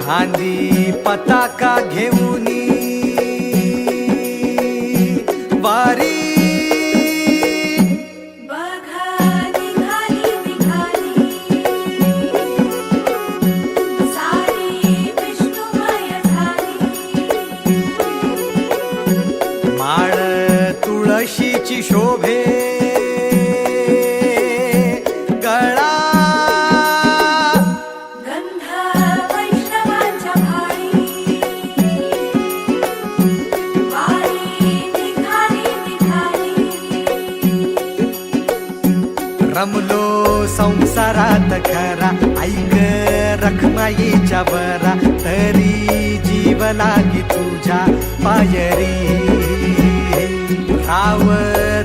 खांदी पताका घेऊनी वारी माळ तुळशीची शोभे गळा गंध वैष्णवांच्या भाळी वारी निघाली रमलो संसारात खरा ऐक रखमाईच्या बरा तरी जीव लागी तुझ्या पायरी राव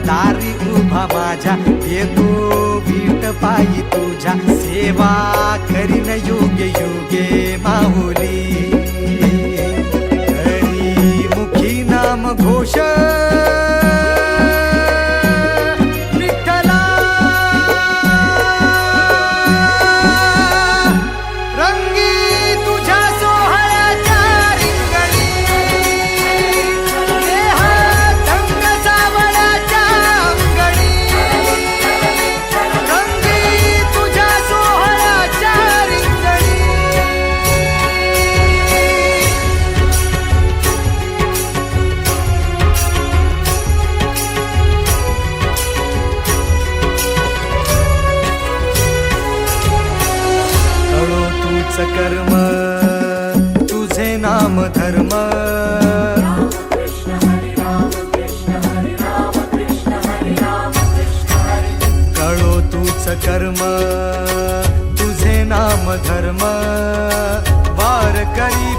दारी उभा माझ्या येतो वीट पायी तुझ्या सेवा करीन युगे युगे माहुली हरी मुखी नाम घोष कर्म तुझे नाम धर्म कळो तूच कर्म तुझे नाम धर्म वार करी